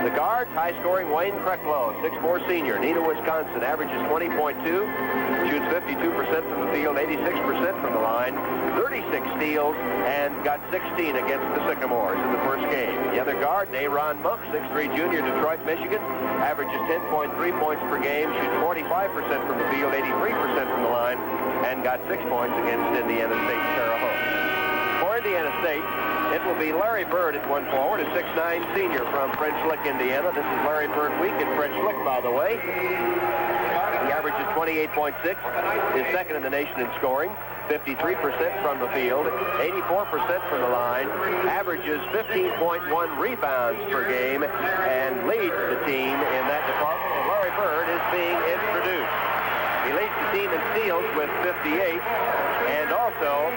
The guards, high-scoring Wayne Krecklow, 6'4" senior, Neenah, Wisconsin, averages 20.2, shoots 52% from the field, 86% from the line, 36 steals, and got 16 against the Sycamores in the first game. The other guard, Aaron Monk, 6'3" junior, Detroit, Michigan, averages 10.3 points per game, shoots 45% from the field, 83% from the line, and got 6 points against Indiana State Terre Haute. For Indiana State, it will be Larry Bird at one forward, a 6'9" senior from French Lick, Indiana. This is Larry Bird week in French Lick, by the way. He averages 28.6, is second in the nation in scoring, 53% from the field, 84% from the line, averages 15.1 rebounds per game, and leads the team in that department. And Larry Bird is being introduced. He leads the team in steals with 58, and also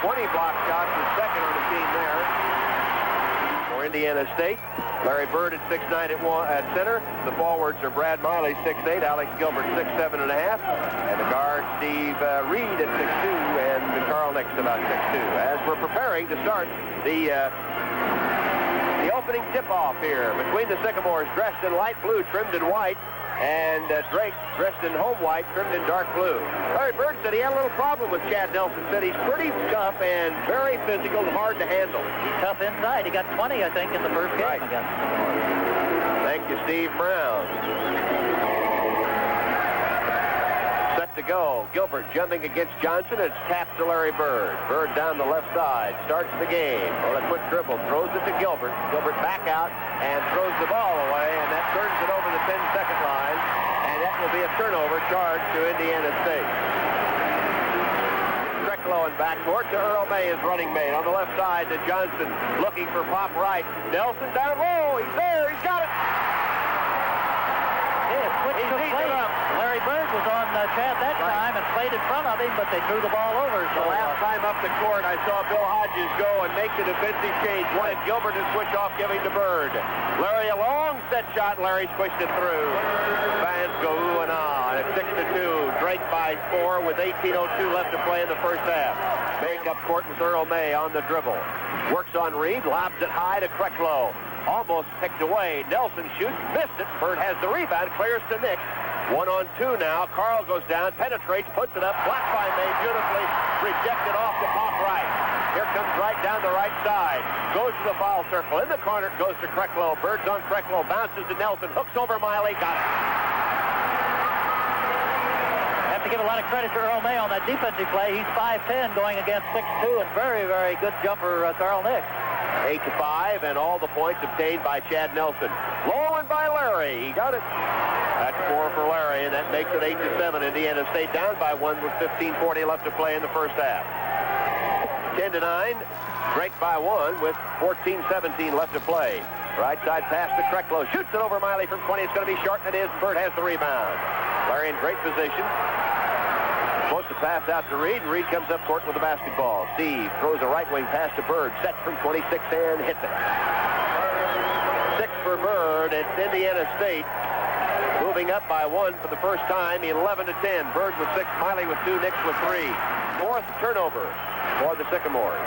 20 block shots, is second on the team there. For Indiana State, Larry Bird at 6'9" at center. The forwards are Brad Miley, 6'8", Alex Gilbert, 6'7.5", and the guard Steve Reed at 6'2", and Carl Nix about 6'2". As we're preparing to start the opening tip-off here between the Sycamores, dressed in light blue, trimmed in white, and Drake dressed in home white, trimmed in dark blue. Larry Bird said he had a little problem with Chad Nelson. Said he's pretty tough and very physical and hard to handle. He's tough inside. He got 20, I think, in the first game against them. Thank you, Steve Brown. Set to go. Gilbert jumping against Johnson. It's tapped to Larry Bird. Bird down the left side. Starts the game. On a quick dribble. Throws it to Gilbert. Gilbert back out and throws the ball away. And that turns it over the 10-second line. And that will be a turnover charge to Indiana State. Krecklow in backcourt to Earl May, his running mate. On the left side to Johnson. Looking for Pop Wright. Nelson down low. He's there. He's got it. He's play. Larry Bird was on Chad that time and played in front of him, but they threw the ball over. So last time up the court, I saw Bill Hodges go and make the defensive change. Wanted Gilbert to switch off, giving to Bird. Larry, a long set shot. Larry squished it through. Fans go ooh and ah. And it's 6-2. Drake by 4 with 18:02 left to play in the first half. Make up court with Earl May on the dribble. Works on Reed, lobs it high to Krecklow. Almost picked away. Nelson shoots, missed it. Bird has the rebound, clears to Nix. 1-on-2 now. Carl goes down, penetrates, puts it up. Blocked by May, beautifully rejected off to Pop Wright. Here comes Wright down the right side. Goes to the foul circle. In the corner, goes to Krecklow. Bird's on Krecklow, bounces to Nelson, hooks over Miley, got it. Have to give a lot of credit to Earl May on that defensive play. He's 5'10", going against 6'2", and very, very good jumper, Carl Nix. 8-5, and all the points obtained by Chad Nelson. Low and by Larry. He got it. That's 4 for Larry, and that makes it 8-7. Indiana State down by 1 with 15:40 left to play in the first half. 10-9. Drake by 1 with 14:17 left to play. Right side pass to Krecklow. Shoots it over Miley from 20. It's going to be short, and it is. Bird has the rebound. Larry in great position. Supposed to pass out to Reed, and Reed comes up court with the basketball. Steve throws a right wing pass to Bird. Sets from 26 and hits it. 6 for Bird. It's Indiana State moving up by 1 for the first time, 11-10. Bird with 6, Miley with 2, Nix with 3. Fourth turnover for the Sycamores.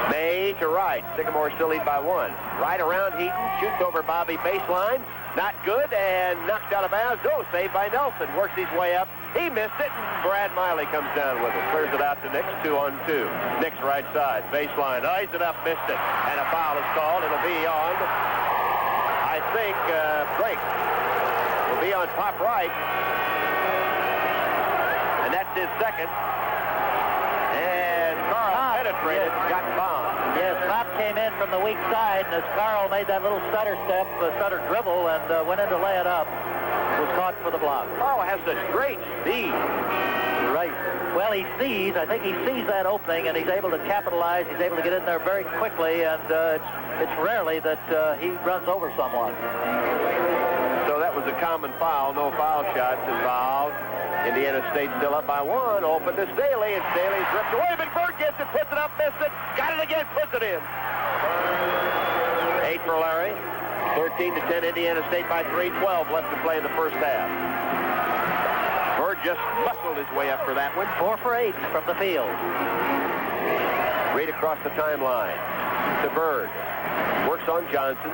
May to Wright. Sycamores still lead by 1. Right around Heaton, shoots over Bobby baseline. Not good, and knocked out of bounds. Oh, saved by Nelson. Works his way up. He missed it, and Brad Miley comes down with it. Clears it out to Nix, 2-on-2. Nix right side, baseline. Eyes it up, missed it. And a foul is called. It'll be on, I think, Drake. It'll be on Pop Wright. And that's his second. And Carl penetrated, got bombed. Yes, Pop came in from the weak side, and as Carl made that little stutter step, stutter dribble, and went in to lay it up, was caught for the block. Carl has such great speed. Right. Well, he sees, I think he sees that opening, and he's able to capitalize. He's able to get in there very quickly, and it's rarely that he runs over someone. So that was a common foul. No foul shots involved. Indiana State still up by 1. Open to Staley, and Staley's ripped away. But Bird gets it, puts it up, missed it. Got it again, puts it in. 8 for Larry. 13-10, Indiana State by 3. 12 left to play in the first half. Bird just muscled his way up for that one. 4 for 8 from the field. Reed across the timeline to Bird. Works on Johnson.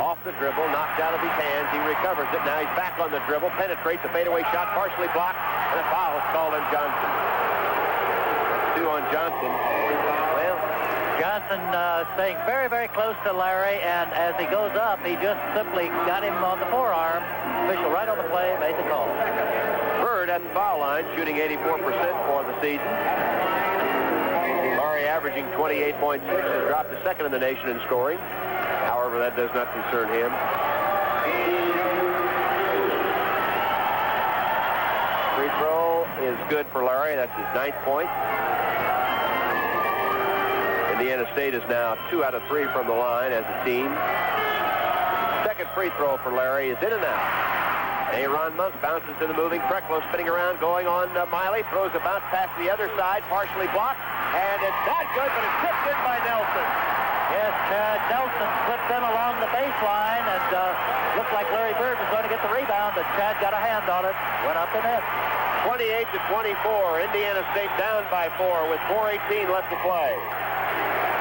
Off the dribble, knocked out of his hands. He recovers it. Now he's back on the dribble, penetrates a fadeaway shot, partially blocked, and a foul is called on Johnson. That's 2 on Johnson. Well, Johnson staying very, very close to Larry, and as he goes up, he just simply got him on the forearm. Official right on the play, made the call. Bird at the foul line, shooting 84% for the season. Laurie averaging 28.6, has dropped to second in the nation in scoring. However, that does not concern him. Free throw is good for Larry. That's his 9th point. Indiana State is now 2 out of 3 from the line as a team. Second free throw for Larry is in and out. Aaron Monk bounces to the moving Preklo, spinning around, going on Miley, throws a bounce pass to the other side, partially blocked, and it's not good, but it's tipped in by Nelson. Yes, Nelson slipped in along the baseline, and looked like Larry Bird was going to get the rebound, but Chad got a hand on it, went up and in. 28-24, Indiana State down by 4 with 4:18 left to play.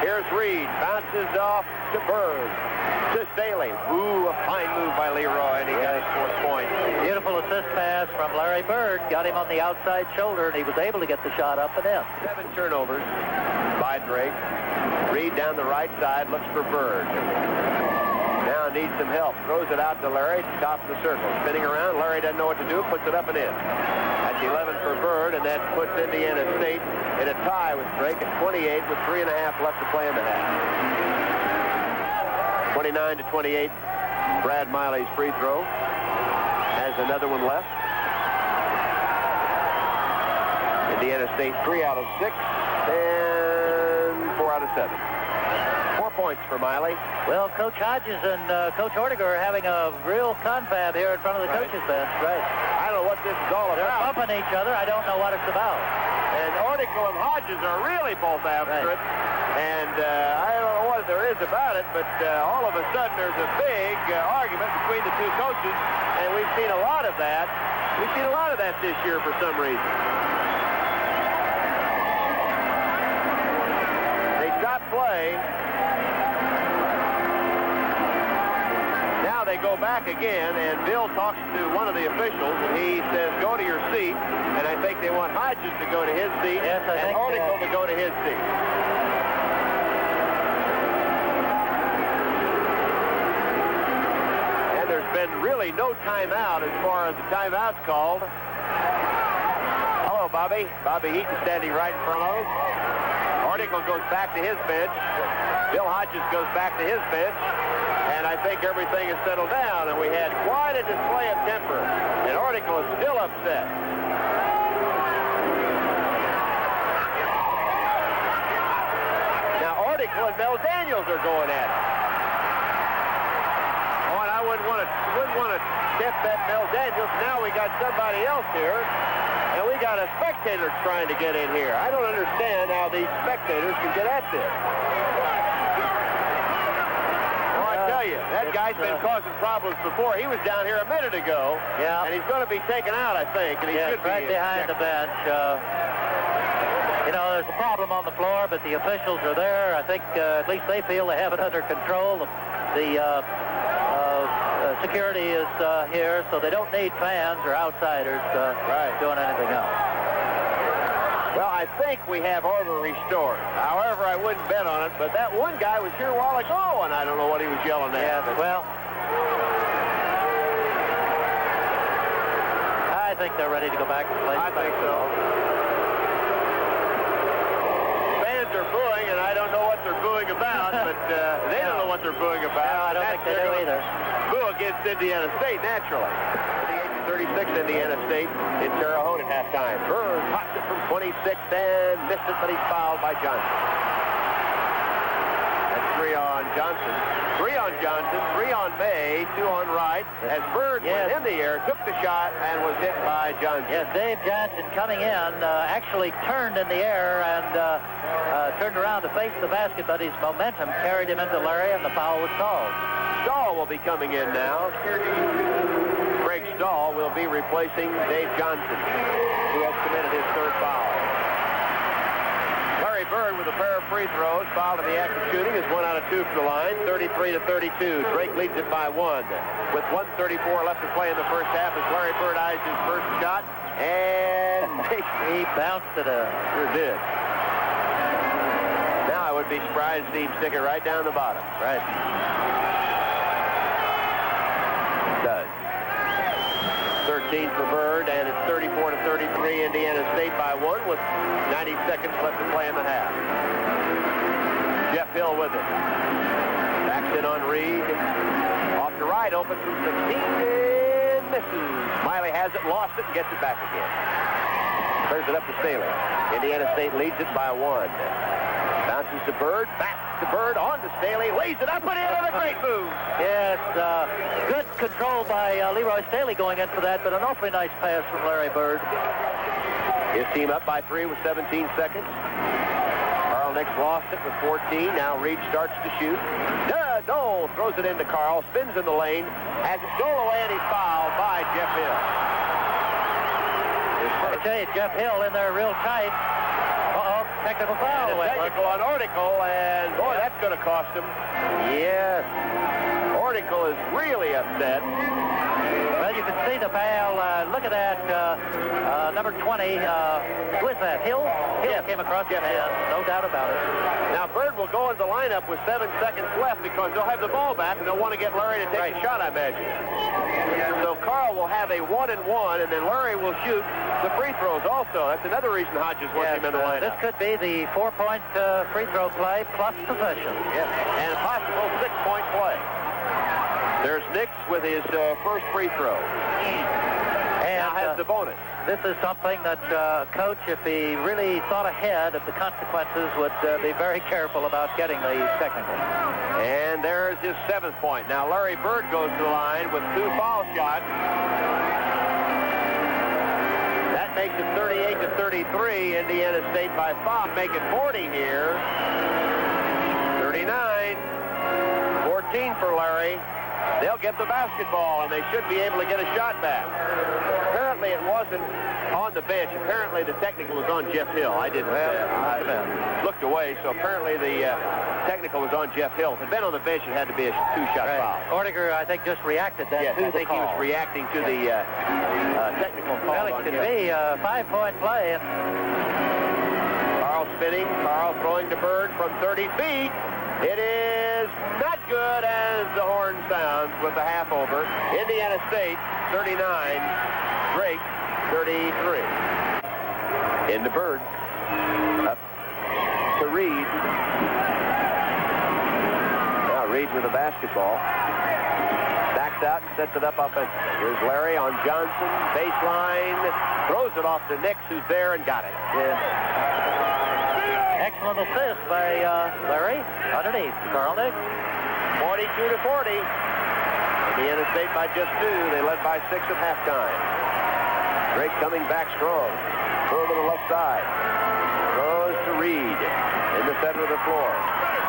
Here's Reed, bounces off to Bird, to Staley. Ooh, a fine move by Leroy, and he got his 4th point. Beautiful assist pass from Larry Bird, got him on the outside shoulder, and he was able to get the shot up and in. 7 turnovers by Drake. Reed down the right side, looks for Bird. Now needs some help. Throws it out to Larry, top of the circle. Spinning around, Larry doesn't know what to do, puts it up and in. That's 11 for Bird, and that puts Indiana State in a tie with Drake at 28 with 3.5 left to play in the half. 29-28, Brad Miley's free throw. Has another one left. Indiana State 3 out of 6 and 4 out of 7. 4 points for Miley. Well, Coach Hodges and Coach Ortiger are having a real confab here in front of the coaches' bench. Right. I don't know what this is all They're about. bumping each other. I don't know what it's about. And Ortico and Hodges are really both after it. And I don't know what there is about it, but all of a sudden there's a big argument between the two coaches, and we've seen a lot of that. We've seen a lot of that this year for some reason. They stop play. Now they go back again, and Bill talks to one of the officials, and he says, go to your seat. And I think they want Hodges to go to his seat, yes, and Ortico to go to his seat. And there's been really no timeout as far as the timeout's called. Hello, Bobby. Bobby Heaton standing right in front of us. Ortico goes back to his bench. Bill Hodges goes back to his bench. And I think everything is settled down, and we had quite a display of temper. And Ortico is still upset. Now Ortico and Mel Daniels are going at it. Oh, and I wouldn't want to tip that Mel Daniels. Now we got somebody else here, and we got a spectator trying to get in here. I don't understand how these spectators can get at this. That guy's been causing problems before. He was down here a minute ago, and he's going to be taken out, I think. And he should be right behind the bench. You know, there's a problem on the floor, but the officials are there. I think at least they feel they have it under control. The security is here, so they don't need fans or outsiders doing anything else. Well, I think we have order restored. However, I wouldn't bet on it, but that one guy was here a while ago, and I don't know what he was yelling at. Yeah, well, I think they're ready to go back to play. I think so. Fans are booing, and I don't know what they're booing about, but they don't know what they're booing about. No, I don't think they do either. Boo against Indiana State, naturally. 38-36, Indiana State in Terre Haute at halftime. Bird pops it from 26 and missed it, but he's fouled by Johnson. That's 3 on Johnson. 3 on Johnson, 3 on May, 2 on Wright. As Bird went in the air, took the shot, and was hit by Johnson. Yes, Dave Johnson coming in, actually turned in the air and turned around to face the basket, but his momentum carried him into Larry, and the foul was called. Stahl will be coming in now. Greg Stahl will be replacing Dave Johnson, who has committed his 3rd foul. Larry Bird with a pair of free throws. Fouled in the act of shooting is 1 out of 2 from the line, 33-32. Drake leads it by 1. With 1:34 left to play in the first half as Larry Bird eyes his first shot, and he bounced it up. Sure did. Now I would be surprised to see him stick it right down the bottom. Right. Does. 13 for Bird, and it's 34-33, Indiana State by 1 with 90 seconds left to play in the half. Jeff Hill with it. Backs in on Reed. Off the right, opens from 16 and misses. Miley has it, lost it, and gets it back again. Clears it up to Staley. Indiana State leads it by 1. Bounces to Bird, back to Bird, on to Staley, lays it up and in with a great move. Yes, good control by Leroy Staley going in for that, but an awfully nice pass from Larry Bird. His team up by 3 with 17 seconds. Carl Nix lost it with 14. Now Reed starts to shoot. Dole throws it into Carl, spins in the lane, has it stole away, and he's fouled by Jeff Hill. I tell you, Jeff Hill in there real tight. Technical foul. Technical on Orticle, and boy, that's going to cost him. Yes. Orticle is really upset. Well, you can see the foul. Look at that. Number 20. Who is that? Hill? Hill came across his hand. No doubt about it. Now, Bird will go into the lineup with 7 seconds left because they'll have the ball back, and they'll want to get Larry to take a shot, I imagine. So Carl will have a 1-and-1, and then Larry will shoot the free throws also. That's another reason Hodges wants him in the lineup. This could be the 4-point free throw play plus possession. Yes, and a possible 6-point play. There's Nix with his first free throw. And now has the bonus. This is something that Coach, if he really thought ahead of the consequences, would be very careful about getting the technical. And there's his 7th point. Now Larry Bird goes to the line with 2 foul shots. That makes it 38-33. Indiana State by 5. Make it 40 here. 39. 14 for Larry. They'll get the basketball, and they should be able to get a shot back. Apparently it wasn't on the bench. Apparently the technical was on Jeff Hill. I didn't. I looked away, so apparently the technical was on Jeff Hill. If it had been on the bench, it had to be a 2-shot foul. Ortiger, I think, just reacted that to I think he was reacting to the technical call. Well, it could be a 5-point play. Carl spinning. Carl throwing to Bird from 30 feet. It is not good as the horn sounds with the half over. Indiana State 39, Drake 33. Into Bird. Up to Reed. Now Reed with the basketball. Backs out and sets it up offensively. Here's Larry on Johnson. Baseline. Throws it off to Nix, who's there and got it. Yeah. Excellent assist by Larry underneath Carl Nix. 42-40. Indiana State by just 2. They led by 6 at halftime. Drake coming back strong. Throw to the left side. Throws to Reed in the center of the floor.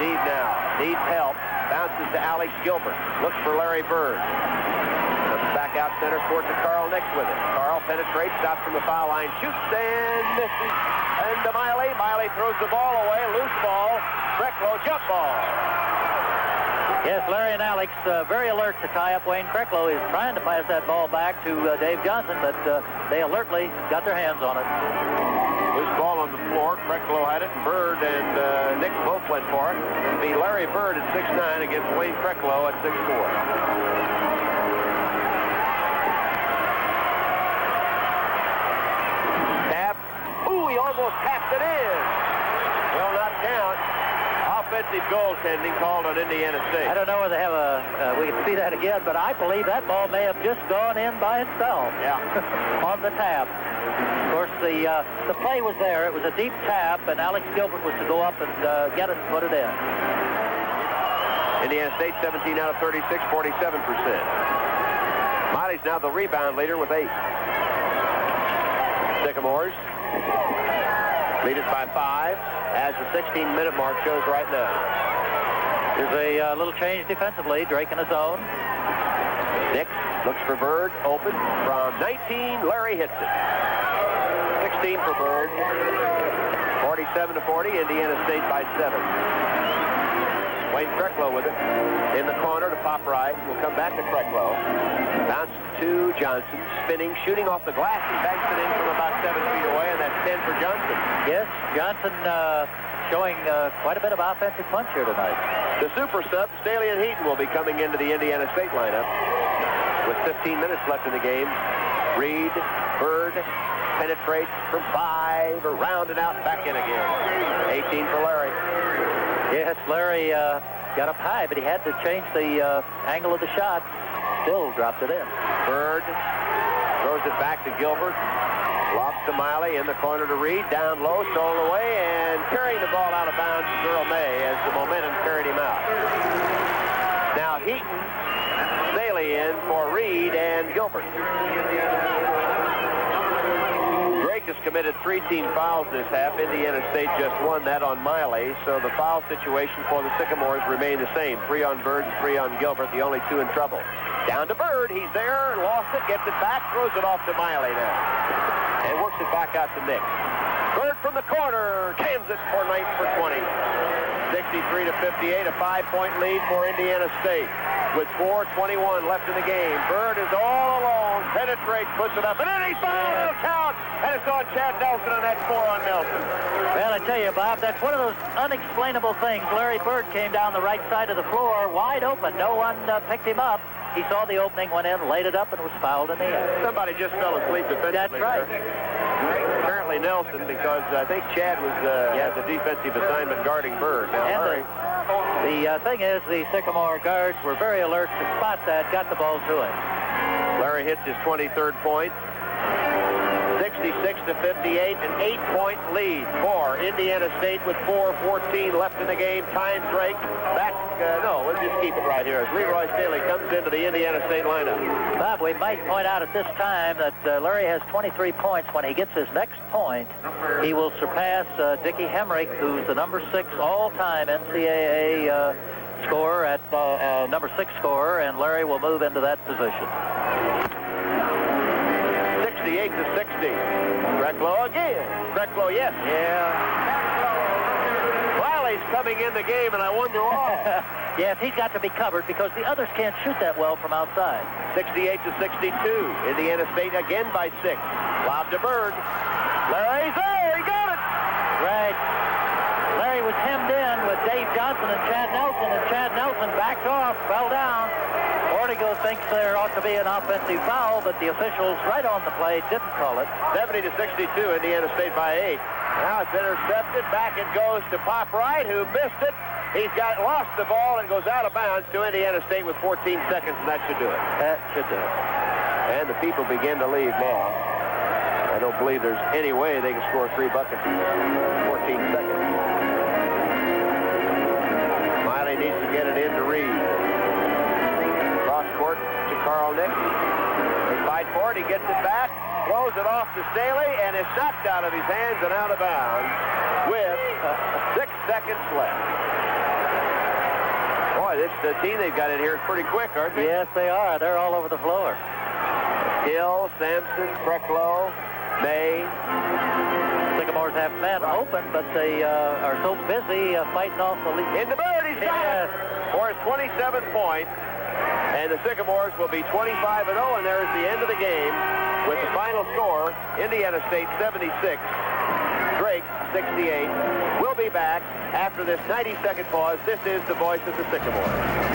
Steve now needs help. Bounces to Alex Gilbert. Looks for Larry Bird. Comes back out center court to Carl Nix with it. Carl penetrates, stops from the foul line, shoots and misses. And to Miley. Miley throws the ball away. Loose ball. Krecklow jump ball. Yes, Larry and Alex very alert to tie up Wayne Krecklow. He's trying to pass that ball back to Dave Johnson, but they alertly got their hands on it. Loose ball on the floor. Krecklow had it, and Bird and Nix both went for it. It'll be Larry Bird at 6'9" against Wayne Krecklow at 6'4". He almost tapped it in. Will not count. Offensive goaltending called on Indiana State. I don't know whether they have we can see that again, but I believe that ball may have just gone in by itself. Yeah. On the tap. Of course, the play was there. It was a deep tap, and Alex Gilbert was to go up and get it and put it in. Indiana State 17 out of 36, 47%. Miley's now the rebound leader with 8. Sycamores lead it by 5 as the 16-minute mark shows right now. There's a little change defensively. Drake in his own. Nix looks for Bird. Open from 19. Larry hits it. 16 for Bird. 47-40, Indiana State by 7. Wayne Krecklow with it. In the corner to pop right. We'll come back to Krecklow. Bounce to Johnson. Spinning, shooting off the glass. He banks it in from about 7 feet away, and that's 10 for Johnson. Yes, Johnson showing quite a bit of offensive punch here tonight. The super subs, Staley and Heaton, will be coming into the Indiana State lineup with 15 minutes left in the game. Reed, Bird, penetrates from 5, around and out, back in again. 18 for Larry. Yes, Larry got up high, but he had to change the angle of the shot. Still dropped it in. Bird throws it back to Gilbert. Lofts to Miley, in the corner to Reed, down low, stolen away, and carrying the ball out of bounds to Earl May as the momentum carried him out. Now Heaton, Staley in for Reed and Gilbert. Drake has committed 3 team fouls this half. Indiana State just won that on Miley, so the foul situation for the Sycamores remain the same. 3 on Bird and 3 on Gilbert, the only 2 in trouble. Down to Bird, he's there, lost it, gets it back, throws it off to Miley now. And works it back out to Nick. Bird from the corner, cans it for Knight for 20. 63-58, a 5-point lead for Indiana State. With 4:21 left in the game. Bird is all alone, penetrates, puts it up, and then he's fouled, it'll count. And it's on Chad Nelson, and that's 4 on Nelson. Well, I tell you, Bob, that's one of those unexplainable things. Larry Bird came down the right side of the floor, wide open. No one picked him up. He saw the opening, went in, laid it up, and was fouled in the end. Somebody just fell asleep defensively. That's right. Apparently Nelson, because I think Chad was had the defensive assignment guarding Bird. Now, Larry. The thing is, the Sycamore guards were very alert to spot that, got the ball to him. Larry hits his 23rd point. 66-58, an 8-point lead for Indiana State with 4:14 left in the game. Time Drake back. No, we'll just keep it right here as Leroy Staley comes into the Indiana State lineup. Bob, we might point out at this time that Larry has 23 points. When he gets his next point, he will surpass Dickie Hemrick, who's the number 6 all-time NCAA scorer at number 6 scorer, and Larry will move into that position. 68-60. Krecklow again. Krecklow, yes. Yeah. Miley's coming in the game, and I wonder why. Yes, he's got to be covered because the others can't shoot that well from outside. 68-62. Indiana State again by 6. Lob to Bird. Larry's there. He got it. Right. Larry was hemmed in with Dave Johnson and Chad Nelson backed off, fell down. Ortego thinks there ought to be an offensive foul, but the officials right on the play didn't call it. 70-62, Indiana State by 8. Now it's intercepted. Back it goes to Pop Wright, who missed it. He's lost the ball and goes out of bounds to Indiana State with 14 seconds, and that should do it. That should do it. And the people begin to leave now. I don't believe there's any way they can score 3 buckets in 14 seconds. Miley needs to get it in to Reed. Cross court to Carl Nick. They fight for it. He gets it back, throws it off to Staley, and is knocked out of his hands and out of bounds with 6 seconds left. Boy, the team they've got in here is pretty quick, aren't they? Yes, they are. They're all over the floor. Hill, Sampson, Krecklow, May. Sycamores have men open, but they are so busy fighting off the lead. In the bird, he's got it for his 27th point. And the Sycamores will be 25-0, and there's the end of the game with the final score, Indiana State 76, Drake 68. We'll be back after this 90-second pause. This is the voice of the Sycamores.